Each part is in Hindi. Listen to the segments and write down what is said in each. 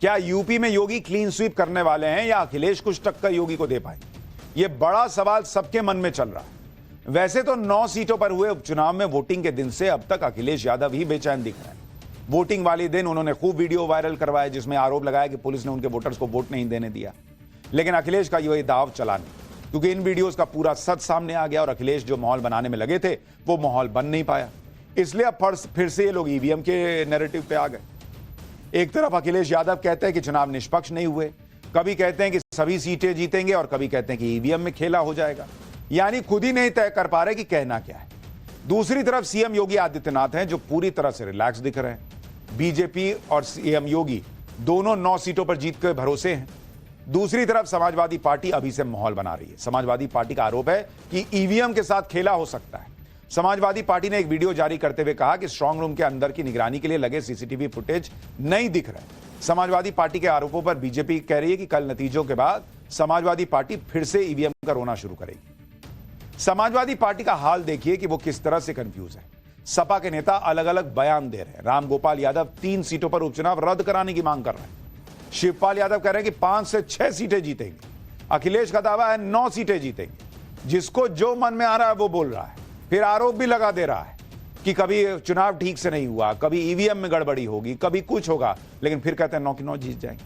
क्या यूपी में योगी क्लीन स्वीप करने वाले हैं या अखिलेश कुछ टक्कर योगी को दे पाएंगे? यह बड़ा सवाल सबके मन में चल रहा है। वैसे तो 9 सीटों पर हुए उपचुनाव में वोटिंग के दिन से अब तक अखिलेश यादव ही बेचैन दिख रहे हैं। वोटिंग वाले दिन उन्होंने खूब वीडियो वायरल करवाए जिसमें आरोप लगाया कि पुलिस ने उनके वोटर्स को वोट नहीं देने दिया। लेकिन अखिलेश का यह दाव चला नहीं, क्योंकि इन वीडियोस का पूरा सच सामने आ गया और अखिलेश जो माहौल बनाने में लगे थे वो माहौल बन नहीं पाया। इसलिए अब फिर से ये लोग ईवीएम के नैरेटिव पे आ गए। एक तरफ अखिलेश यादव कहते हैं कि चुनाव निष्पक्ष नहीं हुए, कभी कहते हैं कि सभी सीटें जीतेंगे और कभी कहते हैं कि ईवीएम में खेला हो जाएगा, यानी खुद ही नहीं तय कर पा रहे कि कहना क्या है। दूसरी तरफ सीएम योगी आदित्यनाथ हैं जो पूरी तरह से रिलैक्स दिख रहे हैं। बीजेपी और सीएम योगी दोनों 9 सीटों पर जीत के भरोसे हैं। दूसरी तरफ समाजवादी पार्टी अभी से माहौल बना रही है। समाजवादी पार्टी का आरोप है कि ईवीएम के साथ खेला हो सकता है। समाजवादी पार्टी ने एक वीडियो जारी करते हुए कहा कि स्ट्रांग रूम के अंदर की निगरानी के लिए लगे सीसीटीवी फुटेज नहीं दिख रहे। समाजवादी पार्टी के आरोपों पर बीजेपी कह रही है कि कल नतीजों के बाद समाजवादी पार्टी फिर से ईवीएम का रोना शुरू करेगी। समाजवादी पार्टी का हाल देखिए कि वो किस तरह से कंफ्यूज है। सपा के नेता अलग अलग बयान दे रहे हैं। रामगोपाल यादव 3 सीटों पर उपचुनाव रद्द कराने की मांग कर रहे हैं। शिवपाल यादव कह रहे हैं कि 5 से 6 सीटें जीतेंगे। अखिलेश का दावा है 9 सीटें जीतेंगे। जिसको जो मन में आ रहा है वो बोल रहा है। फिर आरोप भी लगा दे रहा है कि कभी चुनाव ठीक से नहीं हुआ, कभी ईवीएम में गड़बड़ी होगी, कभी कुछ होगा, लेकिन फिर कहते हैं 9 की 9 जीत जाएंगे।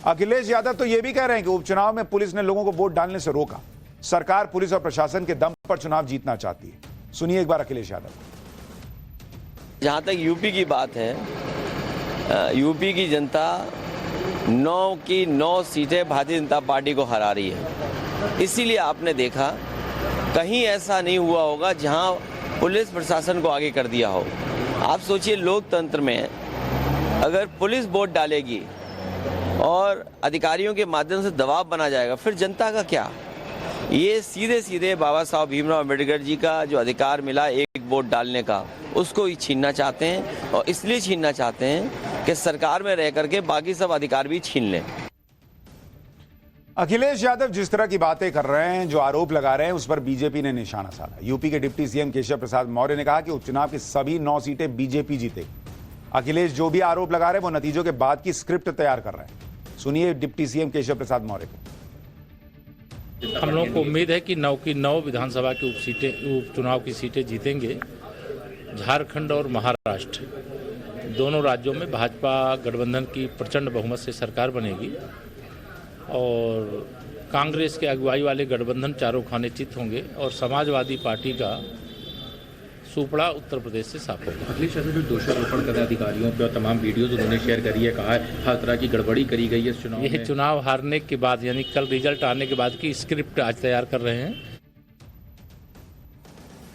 अखिलेश यादव तो यह भी कह रहे हैं कि उपचुनाव में पुलिस ने लोगों को वोट डालने से रोका। सरकार पुलिस और प्रशासन के दम पर चुनाव जीतना चाहती है। सुनिए एक बार अखिलेश यादव। जहां तक यूपी की बात है, यूपी की जनता 9 की 9 सीटें भारतीय जनता पार्टी को हरा रही है। इसीलिए आपने देखा कहीं ऐसा नहीं हुआ होगा जहां पुलिस प्रशासन को आगे कर दिया हो। आप सोचिए, लोकतंत्र में अगर पुलिस वोट डालेगी और अधिकारियों के माध्यम से दबाव बना जाएगा, फिर जनता का क्या? ये सीधे सीधे बाबा साहब भीमराव अम्बेडकर जी का जो अधिकार मिला एक वोट डालने का, उसको ही छीनना चाहते हैं। और इसलिए छीनना चाहते हैं कि सरकार में रह करके बाकी सब अधिकार भी छीन लें। अखिलेश यादव जिस तरह की बातें कर रहे हैं, जो आरोप लगा रहे हैं, उस पर बीजेपी ने निशाना साधा। यूपी के डिप्टी सीएम केशव प्रसाद मौर्य ने कहा कि उपचुनाव की सभी 9 सीटें बीजेपी जीतेगी। अखिलेश जो भी आरोप लगा रहे हैं वो नतीजों के बाद की स्क्रिप्ट तैयार कर रहे हैं। सुनिए डिप्टी सीएम केशव प्रसाद मौर्य को। हम लोगों को उम्मीद है कि 9 की 9 विधानसभा की उपचुनाव की सीटें जीतेंगे। झारखंड और महाराष्ट्र दोनों राज्यों में भाजपा गठबंधन की प्रचंड बहुमत से सरकार बनेगी और कांग्रेस के अगुवाई वाले गठबंधन चारों खाने चित होंगे और समाजवादी पार्टी का सुपड़ा उत्तर प्रदेश से साफ होगा। अखिलेश यादव जो दोषारोपण कर रहे अधिकारियों पे और तमाम वीडियोज उन्होंने शेयर करी है, कहा है हर तरह की गड़बड़ी करी गई है इस चुनाव में। यह चुनाव हारने के बाद यानी कल रिजल्ट आने के बाद की स्क्रिप्ट आज तैयार कर रहे हैं।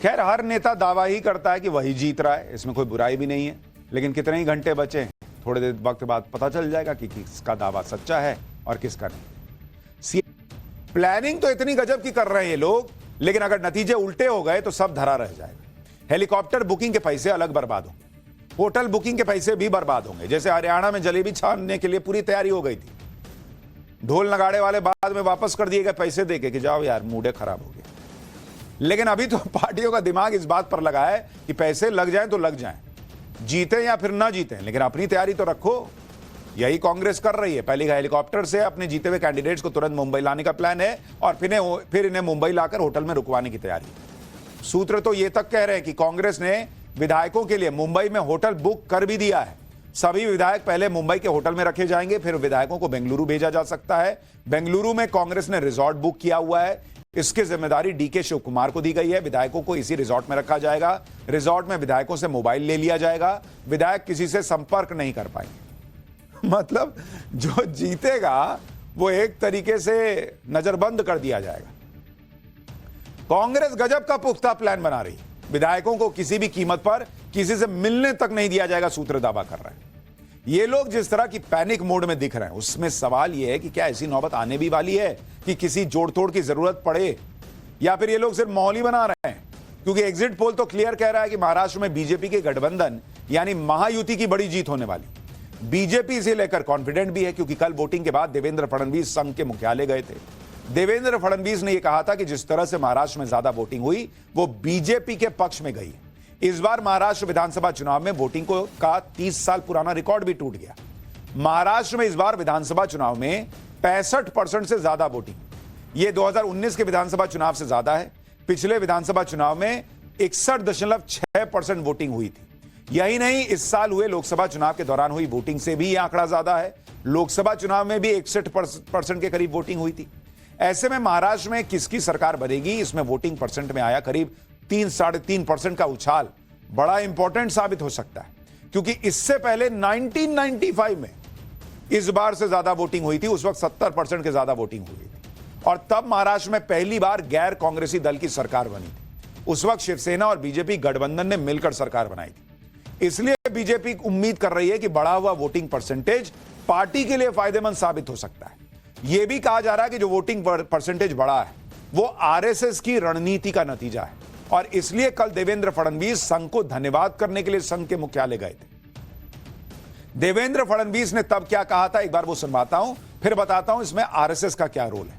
खैर हर नेता दावा ही करता है कि वही जीत रहा है, इसमें कोई बुराई भी नहीं है। लेकिन कितने ही घंटे बचे हैं, थोड़े देर वक्त बाद पता चल जाएगा कि किसका दावा सच्चा है और किसका नहीं। प्लानिंग तो इतनी गजब की कर रहे हैं ये लोग, लेकिन अगर नतीजे उल्टे हो गए तो सब धरा रह जाएगा। हेलीकॉप्टर बुकिंग के पैसे अलग बर्बाद होंगे, होटल बुकिंग के पैसे भी बर्बाद होंगे। जैसे हरियाणा में जलेबी छानने के लिए पूरी तैयारी हो गई थी, ढोल नगाड़े वाले बाद में वापस कर दिए गए पैसे देके कि जाओ यार मूड खराब हो गया। लेकिन अभी तो पार्टियों का दिमाग इस बात पर लगा है कि पैसे लग जाएं तो लग जाएं, जीते या फिर ना जीते, लेकिन अपनी तैयारी तो रखो। यही कांग्रेस कर रही है। पहले हेलीकॉप्टर से अपने जीते हुए कैंडिडेट्स को तुरंत मुंबई लाने का प्लान है और फिर इन्हें मुंबई लाकर होटल में रुकवाने की तैयारी है। सूत्र तो ये तक कह रहे हैं कि कांग्रेस ने विधायकों के लिए मुंबई में होटल बुक कर भी दिया है। सभी विधायक पहले मुंबई के होटल में रखे जाएंगे, फिर विधायकों को बेंगलुरु भेजा जा सकता है। बेंगलुरु में कांग्रेस ने रिजॉर्ट बुक किया हुआ है, इसकी जिम्मेदारी डीके शिव कुमार को दी गई है। विधायकों को इसी रिजॉर्ट में रखा जाएगा। रिजॉर्ट में विधायकों से मोबाइल ले लिया जाएगा, विधायक किसी से संपर्क नहीं कर पाएंगे। मतलब जो जीतेगा वो एक तरीके से नजरबंद कर दिया जाएगा। कांग्रेस गजब का पुख्ता प्लान बना रही है। विधायकों को किसी भी कीमत पर किसी से मिलने तक नहीं दिया जाएगा, सूत्र दावा कर रहे हैं। ये लोग जिस तरह की पैनिक मोड में दिख रहे हैं, उसमें सवाल यह है कि क्या ऐसी नौबत आने भी वाली है कि किसी जोड़तोड़ की जरूरत पड़े, या फिर ये लोग सिर्फ माहौल ही बना रहे हैं। क्योंकि एग्जिट पोल तो क्लियर कह रहा है कि महाराष्ट्र में बीजेपी के गठबंधन यानी महायुति की बड़ी जीत होने वाली। बीजेपी इसे लेकर कॉन्फिडेंट भी है, क्योंकि कल वोटिंग के बाद देवेंद्र फडणवीस संघ के मुख्यालय गए थे। देवेंद्र फडणवीस ने यह कहा था कि जिस तरह से महाराष्ट्र में ज्यादा वोटिंग हुई वो बीजेपी के पक्ष में गई। इस बार महाराष्ट्र विधानसभा चुनाव में वोटिंग का 30 साल पुराना रिकॉर्ड भी टूट गया। महाराष्ट्र में इस बार विधानसभा चुनाव में 65% से ज्यादा वोटिंग, यह 2019 के विधानसभा चुनाव से ज्यादा है। पिछले विधानसभा चुनाव में 61.6% वोटिंग हुई थी। यही नहीं, इस साल हुए लोकसभा चुनाव के दौरान हुई वोटिंग से भी यह आंकड़ा ज्यादा है। लोकसभा चुनाव में भी 61% के करीब वोटिंग हुई थी। ऐसे में महाराष्ट्र में किसकी सरकार बनेगी, इसमें वोटिंग परसेंट में आया करीब 3-3.5% का उछाल बड़ा इंपॉर्टेंट साबित हो सकता है, क्योंकि इससे पहले 1995 में इस बार से ज्यादा वोटिंग हुई थी। उस वक्त 70% के ज्यादा वोटिंग हुई थी और तब महाराष्ट्र में पहली बार गैर कांग्रेसी दल की सरकार बनी थी। उस वक्त शिवसेना और बीजेपी गठबंधन ने मिलकर सरकार बनाई थी। इसलिए बीजेपी उम्मीद कर रही है कि बढ़ा हुआ वोटिंग परसेंटेज पार्टी के लिए फायदेमंद साबित हो सकता है। यह भी कहा जा रहा है कि जो वोटिंग परसेंटेज बढ़ा है वो आरएसएस की रणनीति का नतीजा है और इसलिए कल देवेंद्र फडणवीस संघ को धन्यवाद करने के लिए संघ के मुख्यालय गए थे। देवेंद्र फडणवीस ने तब क्या कहा था, एक बार वो सुनवाता हूं, फिर बताता हूं इसमें आरएसएस का क्या रोल है।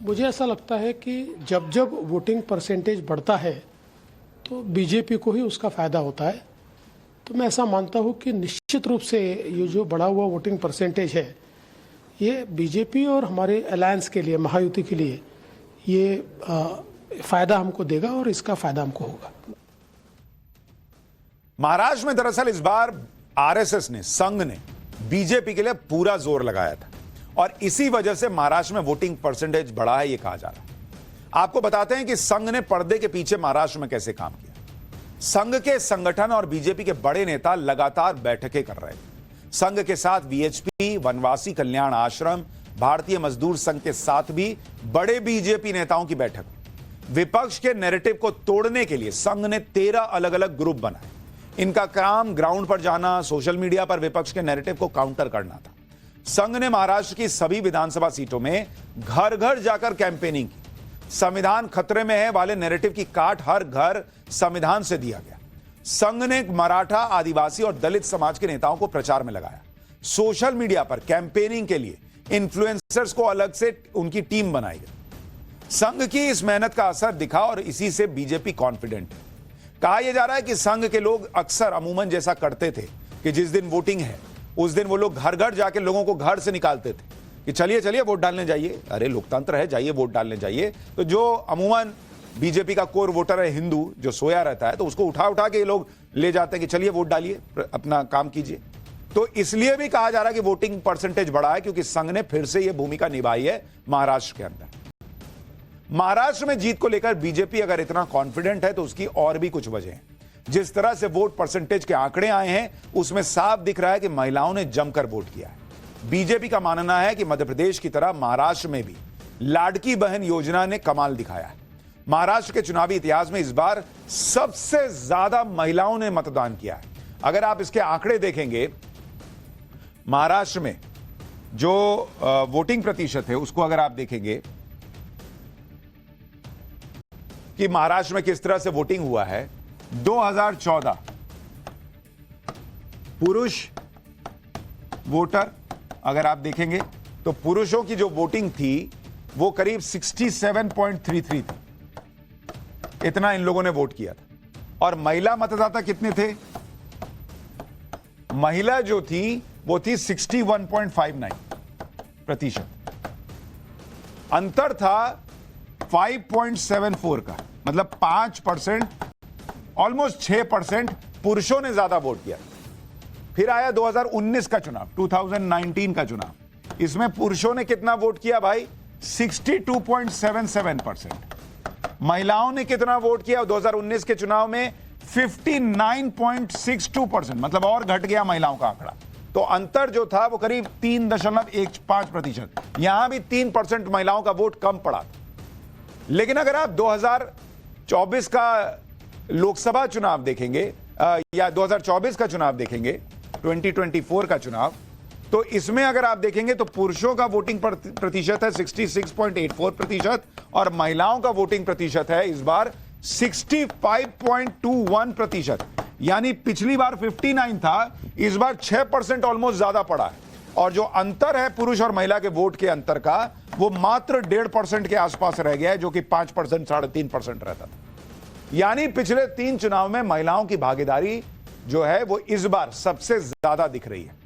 मुझे ऐसा लगता है कि जब जब वोटिंग परसेंटेज बढ़ता है तो बीजेपी को ही उसका फायदा होता है। तो मैं ऐसा मानता हूं कि निश्चित रूप से ये जो बढ़ा हुआ वोटिंग परसेंटेज है ये बीजेपी और हमारे अलायंस के लिए, महायुति के लिए ये फायदा हमको देगा और इसका फायदा हमको होगा। महाराष्ट्र में दरअसल इस बार आरएसएस ने, संघ ने बीजेपी के लिए पूरा जोर लगाया था और इसी वजह से महाराष्ट्र में वोटिंग परसेंटेज बढ़ा है, यह कहा जा रहा है। आपको बताते हैं कि संघ ने पर्दे के पीछे महाराष्ट्र में कैसे काम किया। संघ के संगठन और बीजेपी के बड़े नेता लगातार बैठकें कर रहे थे। संघ के साथ वीएचपी, वनवासी कल्याण आश्रम, भारतीय मजदूर संघ के साथ भी बड़े बीजेपी नेताओं की बैठक। विपक्ष के नैरेटिव को तोड़ने के लिए संघ ने 13 अलग अलग ग्रुप बनाए। इनका काम ग्राउंड पर जाना, सोशल मीडिया पर विपक्ष के नैरेटिव को काउंटर करना था। संघ ने महाराष्ट्र की सभी विधानसभा सीटों में घर घर जाकर कैंपेनिंग की। संविधान खतरे में है वाले नैरेटिव की काट हर घर संविधान से दिया गया। संघ ने मराठा, आदिवासी और दलित समाज के नेताओं को प्रचार में लगाया। सोशल मीडिया पर कैंपेनिंग के लिए इन्फ्लुएंसर्स को अलग से उनकी टीम बनाई गई। संघ की इस मेहनत का असर दिखा और इसी से बीजेपी कॉन्फिडेंट है। कहा यह जा रहा है कि संघ के लोग अक्सर अमूमन जैसा करते थे कि जिस दिन वोटिंग है उस दिन वो लोग घर घर जाके लोगों को घर से निकालते थे कि चलिए चलिए वोट डालने जाइए, अरे लोकतंत्र है, जाइए वोट डालने जाइए। तो जो अमूमन बीजेपी का कोर वोटर है हिंदू, जो सोया रहता है, तो उसको उठा उठा के ये लोग ले जाते हैं कि चलिए वोट डालिए, अपना काम कीजिए। तो इसलिए भी कहा जा रहा है कि वोटिंग परसेंटेज बढ़ा है क्योंकि संघ ने फिर से यह भूमिका निभाई है महाराष्ट्र के अंदर। महाराष्ट्र में जीत को लेकर बीजेपी अगर इतना कॉन्फिडेंट है तो उसकी और भी कुछ वजह है। जिस तरह से वोट परसेंटेज के आंकड़े आए हैं उसमें साफ दिख रहा है कि महिलाओं ने जमकर वोट किया है। बीजेपी का मानना है कि मध्य प्रदेश की तरह महाराष्ट्र में भी लाडकी बहन योजना ने कमाल दिखाया है। महाराष्ट्र के चुनावी इतिहास में इस बार सबसे ज्यादा महिलाओं ने मतदान किया है। अगर आप इसके आंकड़े देखेंगे, महाराष्ट्र में जो वोटिंग प्रतिशत है उसको अगर आप देखेंगे कि महाराष्ट्र में किस तरह से वोटिंग हुआ है, 2014 पुरुष वोटर अगर आप देखेंगे तो पुरुषों की जो वोटिंग थी वो करीब 67.33 थी। इतना इन लोगों ने वोट किया था। और महिला मतदाता कितने थे? महिला जो थी वो थी 61.59%। अंतर था 5.74 का, मतलब 5%, ऑलमोस्ट 6% पुरुषों ने ज्यादा वोट किया। फिर आया 2019 का चुनाव, 2019 का चुनाव। इसमें पुरुषों ने कितना वोट किया भाई? 62.77%। महिलाओं ने कितना वोट किया 2019 के चुनाव में? 59.62%, मतलब और घट गया महिलाओं का आंकड़ा। तो अंतर जो था वो करीब 3.15%। यहां भी 3% महिलाओं का वोट कम पड़ा। लेकिन अगर आप 2024 का लोकसभा चुनाव देखेंगे या 2024 का चुनाव देखेंगे, 2024 का चुनाव, तो इसमें अगर आप देखेंगे तो पुरुषों का वोटिंग प्रतिशत है 66.84% और महिलाओं का वोटिंग प्रतिशत है इस बार 65.21%। यानी पिछली बार 59 था, इस बार 6% ऑलमोस्ट ज्यादा पड़ा है। और जो अंतर है पुरुष और महिला के वोट के अंतर का, वो मात्र 1.5% के आसपास रह गया है, जो कि 5%, 3.5% रहता था। यानी पिछले 3 चुनाव में महिलाओं की भागीदारी जो है वो इस बार सबसे ज्यादा दिख रही है।